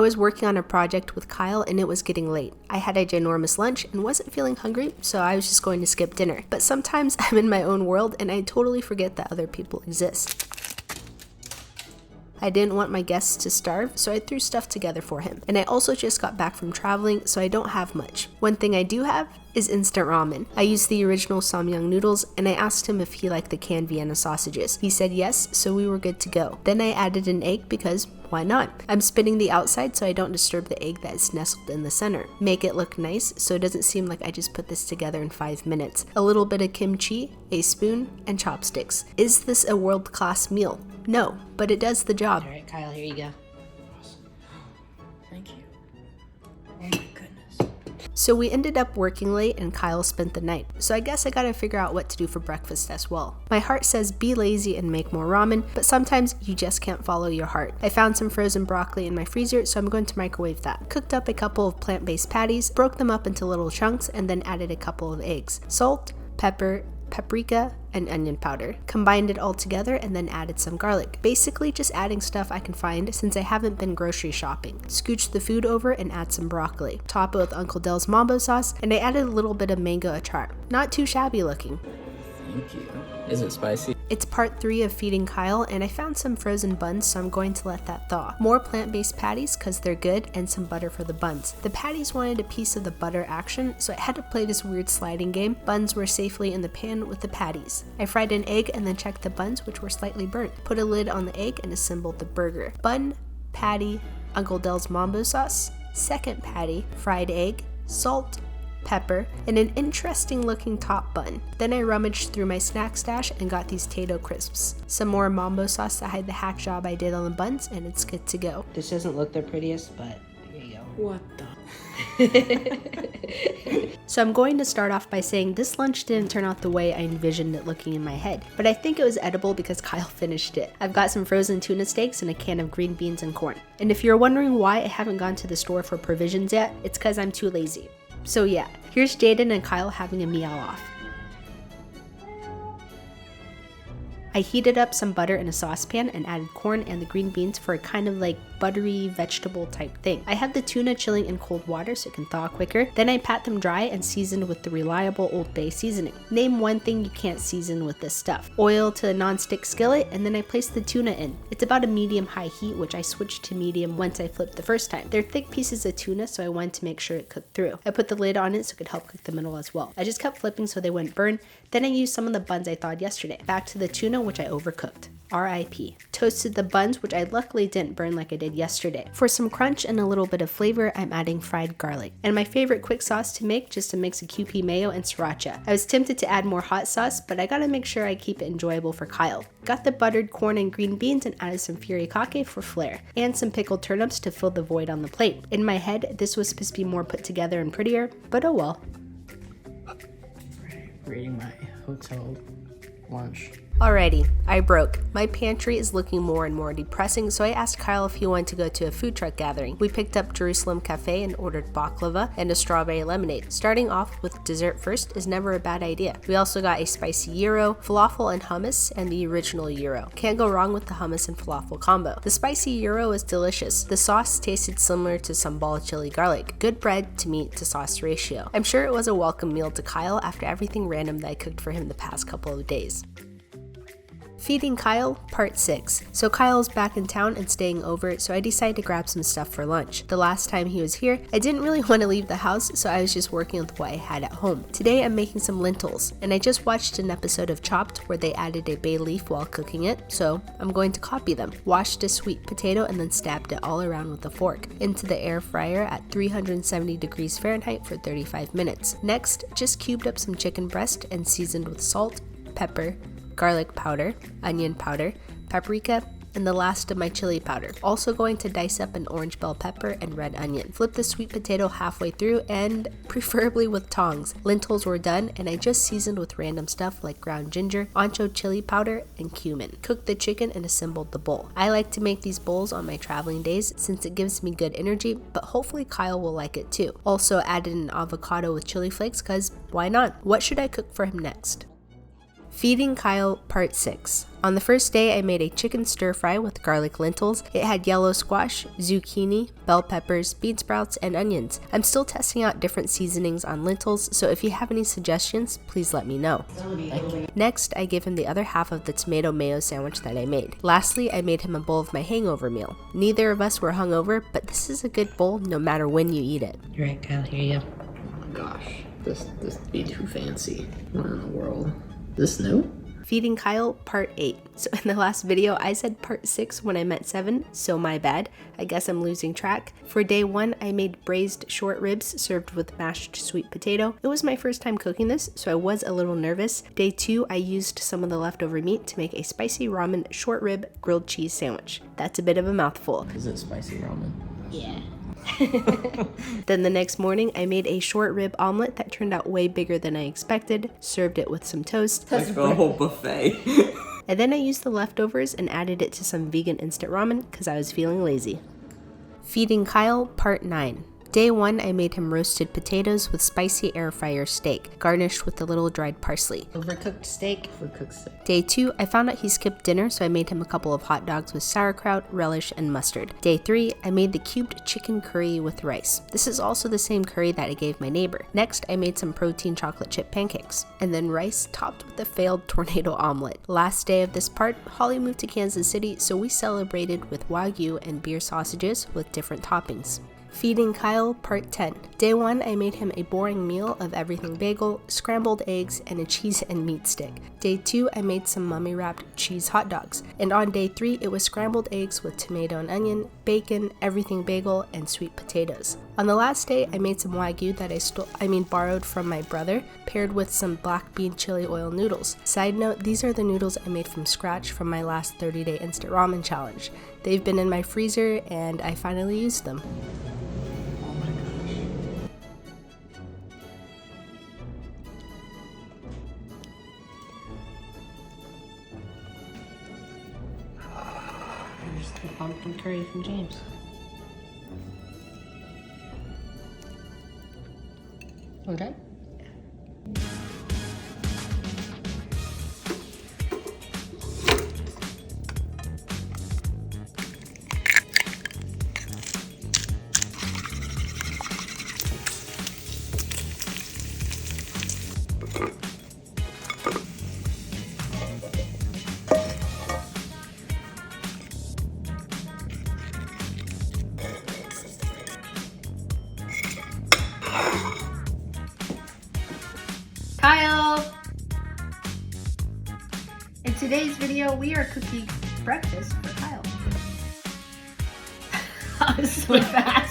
was working on a project with Kyle and it was getting late. I had a ginormous lunch and wasn't feeling hungry, so I was just going to skip dinner. But sometimes I'm in my own world and I totally forget that other people exist. I didn't want my guests to starve, so I threw stuff together for him. And I also just got back from traveling, so I don't have much. One thing I do have is instant ramen. I used the original samyang noodles, and I asked him if he liked the canned Vienna sausages. He said yes, so we were good to go. Then I added an egg because why not? I'm spinning the outside so I don't disturb the egg that is nestled in the center. Make it look nice so it doesn't seem like I just put this together in 5 minutes. A little bit of kimchi, a spoon, and chopsticks. Is this a world-class meal? No, but it does the job. All right, Kyle, here you go. Awesome. Thank you. Oh my goodness. So we ended up working late and Kyle spent the night. So I guess I gotta figure out what to do for breakfast as well. My heart says be lazy and make more ramen, but sometimes you just can't follow your heart. I found some frozen broccoli in my freezer, so I'm going to microwave that. Cooked up a couple of plant-based patties, broke them up into little chunks, and then added a couple of eggs. Salt, pepper, paprika, and onion powder. Combined it all together and then added some garlic. Basically just adding stuff I can find since I haven't been grocery shopping. Scooch the food over and add some broccoli. Top it with Uncle Del's mambo sauce, and I added a little bit of mango achar. Not too shabby looking. Thank you. Is it spicy? It's part 3 of feeding Kyle, and I found some frozen buns, so I'm going to let that thaw. More plant-based patties because they're good, and some butter for the buns. The patties wanted a piece of the butter action, so I had to play this weird sliding game. Buns were safely in the pan with the patties. I fried an egg and then checked the buns, which were slightly burnt. Put a lid on the egg and assembled the burger. Bun, patty, Uncle Del's mambo sauce, second patty, fried egg, salt, pepper, and an interesting looking top bun. Then I rummaged through my snack stash and got these Tato crisps. Some more mambo sauce to hide the hack job I did on the buns, and it's good to go. This doesn't look the prettiest, but here you go. What the? So I'm going to start off by saying this lunch didn't turn out the way I envisioned it looking in my head, but I think it was edible because Kyle finished it. I've got some frozen tuna steaks and a can of green beans and corn. And if you're wondering why I haven't gone to the store for provisions yet, it's because I'm too lazy. So yeah, here's Jaden and Kyle having a meow off. I heated up some butter in a saucepan and added corn and the green beans for a kind of like buttery vegetable type thing. I had the tuna chilling in cold water so it can thaw quicker. Then I pat them dry and seasoned with the reliable Old Bay seasoning. Name one thing you can't season with this stuff. Oil to a non-stick skillet, and then I placed the tuna in. It's about a medium-high heat, which I switched to medium once I flipped the first time. They're thick pieces of tuna, so I wanted to make sure it cooked through. I put the lid on it so it could help cook the middle as well. I just kept flipping so they wouldn't burn. Then I used some of the buns I thawed yesterday. Back to the tuna, which I overcooked. RIP. Toasted the buns, which I luckily didn't burn like I did yesterday. For some crunch and a little bit of flavor, I'm adding fried garlic. And my favorite quick sauce to make, just a mix of Kewpie mayo and sriracha. I was tempted to add more hot sauce, but I gotta make sure I keep it enjoyable for Kyle. Got the buttered corn and green beans and added some furikake for flair, and some pickled turnips to fill the void on the plate. In my head, this was supposed to be more put together and prettier, but oh well. Reading my hotel lunch. Alrighty, I broke. My pantry is looking more and more depressing, so I asked Kyle if he wanted to go to a food truck gathering. We picked up Jerusalem Cafe and ordered baklava and a strawberry lemonade. Starting off with dessert first is never a bad idea. We also got a spicy gyro, falafel and hummus, and the original gyro. Can't go wrong with the hummus and falafel combo. The spicy gyro is delicious. The sauce tasted similar to sambal chili garlic. Good bread to meat to sauce ratio. I'm sure it was a welcome meal to Kyle after everything random that I cooked for him the past couple of days. Feeding Kyle, part 6. So Kyle's back in town and staying over, so I decided to grab some stuff for lunch. The last time he was here, I didn't really want to leave the house, so I was just working with what I had at home. Today I'm making some lentils, and I just watched an episode of Chopped where they added a bay leaf while cooking it, so I'm going to copy them. Washed a sweet potato and then stabbed it all around with a fork. Into the air fryer at 370 degrees Fahrenheit for 35 minutes. Next, just cubed up some chicken breast and seasoned with salt, pepper, garlic powder, onion powder, paprika, and the last of my chili powder. Also going to dice up an orange bell pepper and red onion. Flip the sweet potato halfway through and preferably with tongs. Lentils were done and I just seasoned with random stuff like ground ginger, ancho chili powder, and cumin. Cooked the chicken and assembled the bowl. I like to make these bowls on my traveling days since it gives me good energy, but hopefully Kyle will like it too. Also added an avocado with chili flakes cause why not? What should I cook for him next? Feeding Kyle Part 6. On the first day, I made a chicken stir-fry with garlic lentils. It had yellow squash, zucchini, bell peppers, bean sprouts, and onions. I'm still testing out different seasonings on lentils, so if you have any suggestions, please let me know. Next, I gave him the other half of the tomato mayo sandwich that I made. Lastly, I made him a bowl of my hangover meal. Neither of us were hungover, but this is a good bowl no matter when you eat it. You're right, Kyle, here you go. Oh my gosh, this be too fancy. What in the world? Is this new? Feeding Kyle Part 8. So in the last video, I said Part 6 when I meant 7, so my bad. I guess I'm losing track. For day 1, I made braised short ribs served with mashed sweet potato. It was my first time cooking this, so I was a little nervous. Day 2, I used some of the leftover meat to make a spicy ramen short rib grilled cheese sandwich. That's a bit of a mouthful. Is it spicy ramen? Yeah. Then the next morning, I made a short rib omelet that turned out way bigger than I expected, served it with some toast. Like a whole buffet. And then I used the leftovers and added it to some vegan instant ramen because I was feeling lazy. Feeding Kyle Part 9. Day 1, I made him roasted potatoes with spicy air fryer steak, garnished with a little dried parsley. Overcooked steak. Day 2, I found out he skipped dinner, so I made him a couple of hot dogs with sauerkraut, relish, and mustard. Day 3, I made the cubed chicken curry with rice. This is also the same curry that I gave my neighbor. Next, I made some protein chocolate chip pancakes, and then rice topped with a failed tornado omelet. Last day of this part, Holly moved to Kansas City, so we celebrated with Wagyu and beer sausages with different toppings. Feeding Kyle Part 10. Day 1, I made him a boring meal of everything bagel, scrambled eggs, and a cheese and meat stick. Day 2, I made some mummy wrapped cheese hot dogs. And on day 3, it was scrambled eggs with tomato and onion, bacon, everything bagel, and sweet potatoes. On the last day, I made some Wagyu that borrowed from my brother, paired with some black bean chili oil noodles. Side note, these are the noodles I made from scratch from my last 30-day instant ramen challenge. They've been in my freezer, and I finally used them. The pumpkin curry from James. Okay. Kyle! In today's video, we are cooking breakfast for Kyle. That was so fast.